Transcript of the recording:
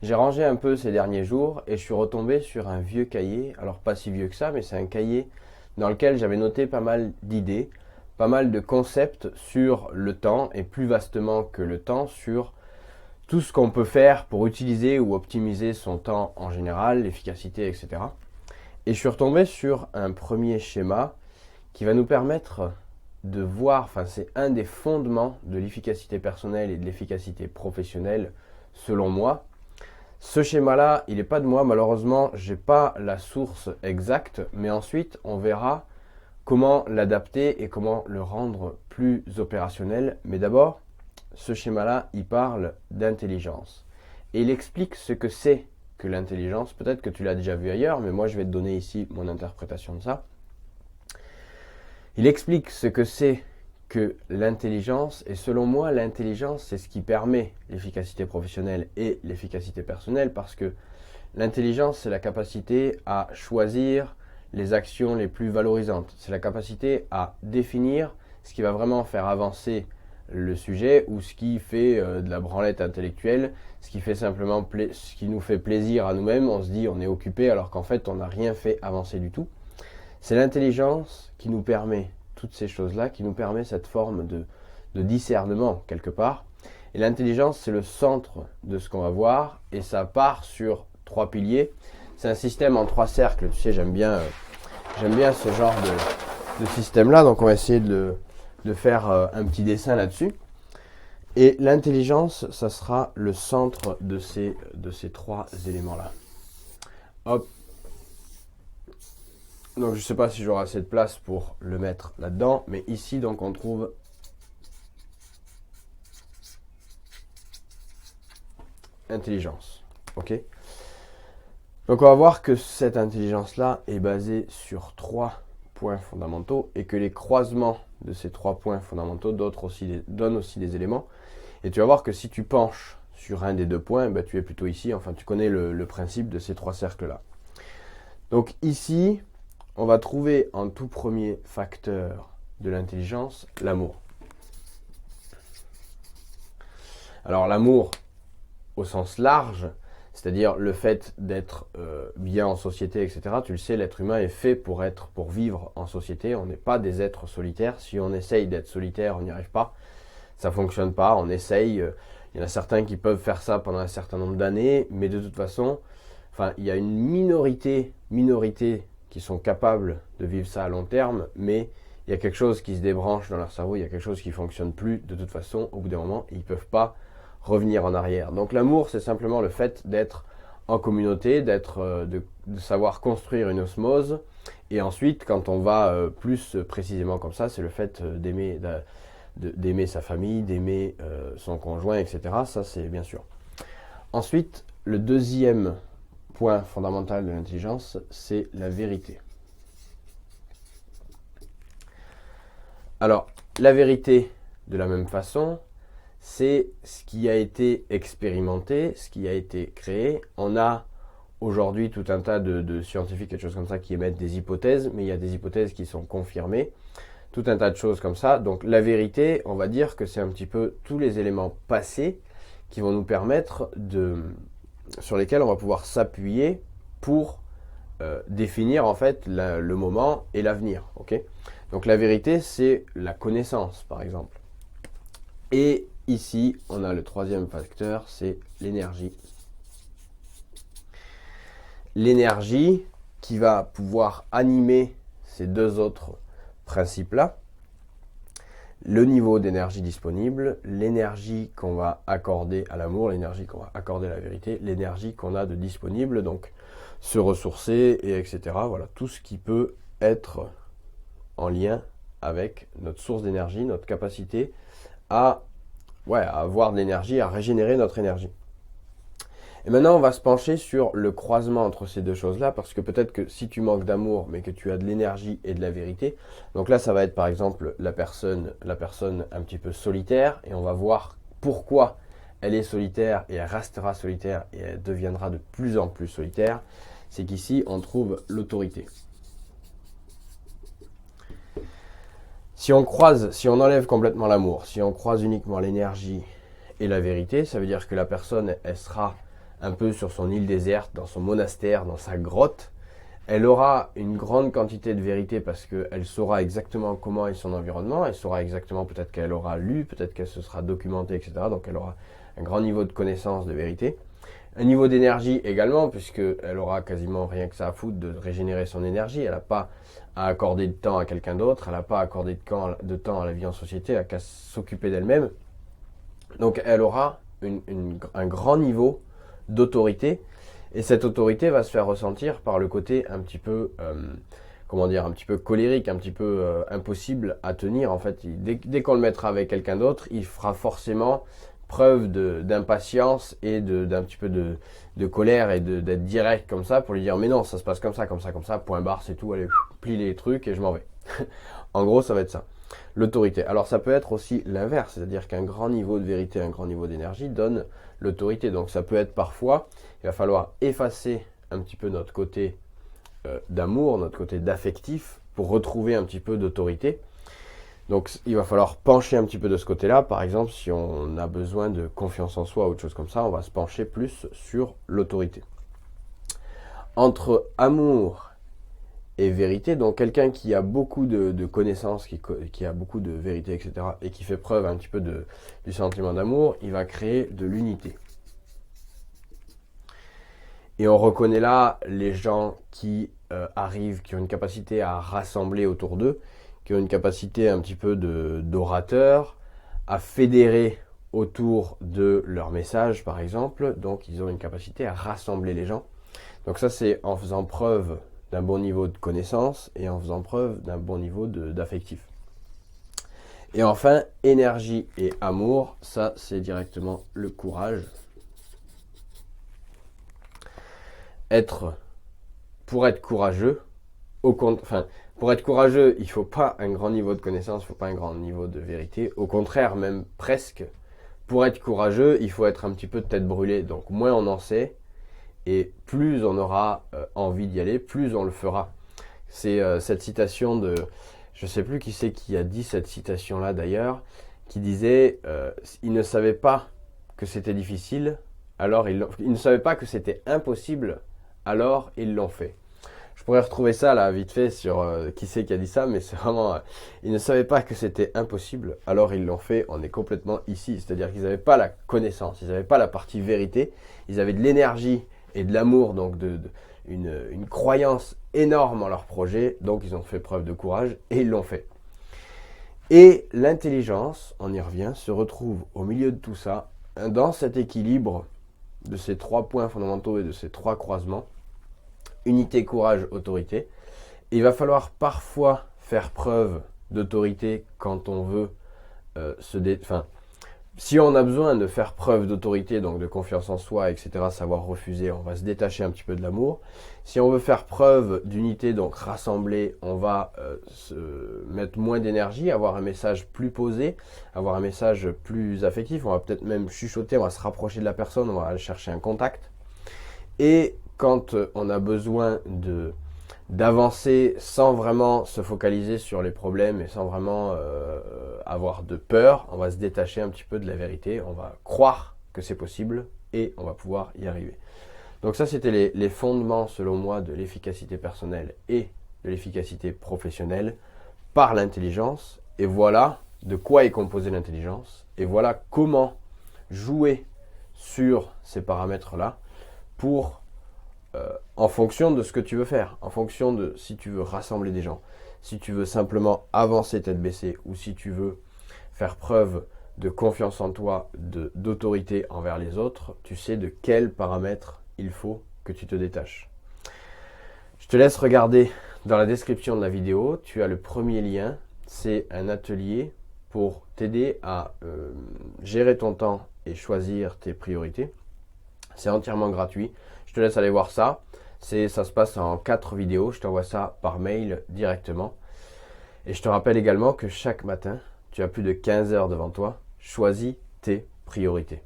J'ai rangé un peu ces derniers jours et je suis retombé sur un vieux cahier. Alors pas si vieux que ça, mais c'est un cahier dans lequel j'avais noté pas mal d'idées, pas mal de concepts sur le temps et plus vastement que le temps sur tout ce qu'on peut faire pour utiliser ou optimiser son temps en général, l'efficacité, etc. Et je suis retombé sur un premier schéma qui va nous permettre de voir, enfin c'est un des fondements de l'efficacité personnelle et de l'efficacité professionnelle selon moi. Ce schéma-là, il n'est pas de moi, malheureusement, je n'ai pas la source exacte, mais ensuite on verra comment l'adapter et comment le rendre plus opérationnel. Mais d'abord, ce schéma-là, il parle d'intelligence. Et il explique ce que c'est que l'intelligence. Peut-être que tu l'as déjà vu ailleurs, mais moi je vais te donner ici mon interprétation de ça. Il explique ce que c'est que l'intelligence, et selon moi, l'intelligence, c'est ce qui permet l'efficacité professionnelle et l'efficacité personnelle, parce que l'intelligence, c'est la capacité à choisir les actions les plus valorisantes. C'est la capacité à définir ce qui va vraiment faire avancer le sujet ou ce qui fait de la branlette intellectuelle, ce qui fait simplement ce qui nous fait plaisir à nous-mêmes. On se dit on est occupé alors qu'en fait on n'a rien fait avancer du tout. C'est l'intelligence qui nous permet toutes ces choses-là, qui nous permet cette forme de discernement quelque part. Et l'intelligence, c'est le centre de ce qu'on va voir et ça part sur 3 piliers. C'est un système en 3 cercles. Tu sais, j'aime bien ce genre de système-là. Donc, on va essayer de faire un petit dessin là-dessus. Et l'intelligence, ça sera le centre de ces 3 éléments-là. Hop. Donc je ne sais pas si j'aurai assez de place pour le mettre là-dedans, mais ici donc on trouve intelligence. Ok. Donc on va voir que cette intelligence-là est basée sur 3 points fondamentaux et que les croisements de ces 3 points fondamentaux donnent aussi des éléments. Et tu vas voir que si tu penches sur un des 2 points, ben, tu es plutôt ici. Enfin, tu connais le principe de ces 3 cercles-là. Donc ici, on va trouver en tout premier facteur de l'intelligence l'amour. Alors l'amour au sens large, c'est-à-dire le fait d'être bien en société, etc. Tu le sais, l'être humain est fait pour vivre en société. On n'est pas des êtres solitaires. Si on essaye d'être solitaire, on n'y arrive pas. Ça ne fonctionne pas. On essaye. Il y en a certains qui peuvent faire ça pendant un certain nombre d'années, mais de toute façon, enfin, il y a une minorité qui sont capables de vivre ça à long terme, mais il y a quelque chose qui se débranche dans leur cerveau, il y a quelque chose qui ne fonctionne plus de toute façon au bout d'un moment, et ils ne peuvent pas revenir en arrière. Donc l'amour, c'est simplement le fait d'être en communauté, de savoir construire une osmose, et ensuite, quand on va plus précisément comme ça, c'est le fait d'aimer sa famille, d'aimer son conjoint, etc. Ça, c'est bien sûr. Ensuite, le deuxième point fondamental de l'intelligence, c'est la vérité. Alors, la vérité, de la même façon, c'est ce qui a été expérimenté, ce qui a été créé. On a aujourd'hui tout un tas de scientifiques et de choses comme ça qui émettent des hypothèses, mais il y a des hypothèses qui sont confirmées, tout un tas de choses comme ça. Donc la vérité, on va dire que c'est un petit peu tous les éléments passés qui vont nous permettre sur lesquels on va pouvoir s'appuyer pour définir en fait le moment et l'avenir. Okay. Donc la vérité, c'est la connaissance, par exemple. Et ici, on a le troisième facteur, c'est l'énergie. L'énergie qui va pouvoir animer ces 2 autres principes-là. Le niveau d'énergie disponible, l'énergie qu'on va accorder à l'amour, l'énergie qu'on va accorder à la vérité, l'énergie qu'on a de disponible, donc se ressourcer, et etc. Voilà, tout ce qui peut être en lien avec notre source d'énergie, notre capacité à avoir de l'énergie, à régénérer notre énergie. Et maintenant, on va se pencher sur le croisement entre ces 2 choses-là, parce que peut-être que si tu manques d'amour, mais que tu as de l'énergie et de la vérité, donc là, ça va être par exemple la personne un petit peu solitaire, et on va voir pourquoi elle est solitaire, et elle restera solitaire, et elle deviendra de plus en plus solitaire. C'est qu'ici, on trouve l'autorité. Si on enlève complètement l'amour, si on croise uniquement l'énergie et la vérité, ça veut dire que la personne, elle sera un peu sur son île déserte, dans son monastère, dans sa grotte, elle aura une grande quantité de vérité parce qu'elle saura exactement comment est son environnement, elle saura exactement, peut-être qu'elle aura lu, peut-être qu'elle se sera documentée, etc. Donc elle aura un grand niveau de connaissance, de vérité. Un niveau d'énergie également, puisqu'elle aura quasiment rien que ça à foutre de régénérer son énergie. Elle n'a pas à accorder de temps à quelqu'un d'autre, elle n'a pas à accorder de temps à la vie en société, elle n'a qu'à s'occuper d'elle-même. Donc elle aura un grand niveau d'autorité, et cette autorité va se faire ressentir par le côté un petit peu, un petit peu colérique, un petit peu impossible à tenir. En fait, dès qu'on le mettra avec quelqu'un d'autre, il fera forcément preuve d'impatience et d'un petit peu de colère et d'être direct comme ça pour lui dire mais non, ça se passe comme ça, comme ça, comme ça, point barre, c'est tout, allez, plie les trucs et je m'en vais. En gros, ça va être ça. L'autorité. Alors ça peut être aussi l'inverse, c'est-à-dire qu'un grand niveau de vérité, un grand niveau d'énergie donne l'autorité. Donc ça peut être parfois, il va falloir effacer un petit peu notre côté d'amour, notre côté d'affectif pour retrouver un petit peu d'autorité. Donc il va falloir pencher un petit peu de ce côté-là. Par exemple, si on a besoin de confiance en soi ou autre chose comme ça, on va se pencher plus sur l'autorité. Entre amour et vérité, donc quelqu'un qui a beaucoup de connaissances, qui a beaucoup de vérité, etc., et qui fait preuve un petit peu du sentiment d'amour, il va créer de l'unité. Et on reconnaît là les gens qui arrivent, qui ont une capacité à rassembler autour d'eux, qui ont une capacité un petit peu d'orateur, à fédérer autour de leur message, par exemple. Donc ils ont une capacité à rassembler les gens. Donc ça, c'est en faisant preuve d'un bon niveau de connaissance et en faisant preuve d'un bon niveau d'affectif. Et enfin, énergie et amour, ça c'est directement le courage. Pour être courageux, pour être courageux, il ne faut pas un grand niveau de connaissance, il ne faut pas un grand niveau de vérité. Au contraire, même presque, pour être courageux, il faut être un petit peu de tête brûlée. Donc moins on en sait, et plus on aura envie d'y aller, plus on le fera. C'est cette citation de, je ne sais plus qui c'est qui a dit cette citation-là d'ailleurs, qui disait ils ne savaient pas que c'était difficile, alors ils ne savaient pas que c'était impossible, alors ils l'ont fait. Je pourrais retrouver ça là vite fait sur qui c'est qui a dit ça, mais c'est vraiment ils ne savaient pas que c'était impossible, alors ils l'ont fait. On est complètement ici, c'est-à-dire qu'ils n'avaient pas la connaissance, ils n'avaient pas la partie vérité, ils avaient de l'énergie et de l'amour, donc une croyance énorme en leur projet, donc ils ont fait preuve de courage et ils l'ont fait. Et l'intelligence, on y revient, se retrouve au milieu de tout ça, dans cet équilibre de ces trois points fondamentaux et de ces trois croisements, unité, courage, autorité. Et il va falloir parfois faire preuve d'autorité quand on veut si on a besoin de faire preuve d'autorité, donc de confiance en soi, etc., savoir refuser, on va se détacher un petit peu de l'amour. Si on veut faire preuve d'unité, donc rassembler, on va se mettre moins d'énergie, avoir un message plus posé, avoir un message plus affectif, on va peut-être même chuchoter, on va se rapprocher de la personne, on va aller chercher un contact. Et quand on a besoin d'avancer sans vraiment se focaliser sur les problèmes et sans vraiment avoir de peur, on va se détacher un petit peu de la vérité, on va croire que c'est possible et on va pouvoir y arriver. Donc ça, c'était les fondements, selon moi, de l'efficacité personnelle et de l'efficacité professionnelle par l'intelligence. Et voilà de quoi est composée l'intelligence. Et voilà comment jouer sur ces paramètres-là pour en fonction de ce que tu veux faire, en fonction de si tu veux rassembler des gens, si tu veux simplement avancer tête baissée ou si tu veux faire preuve de confiance en toi, d'autorité envers les autres, tu sais de quels paramètres il faut que tu te détaches. Je te laisse regarder dans la description de la vidéo, tu as le premier lien, c'est un atelier pour t'aider à gérer ton temps et choisir tes priorités. C'est entièrement gratuit. Je te laisse aller voir ça. Ça se passe en 4 vidéos. Je t'envoie ça par mail directement. Et je te rappelle également que chaque matin, tu as plus de 15 heures devant toi. Choisis tes priorités.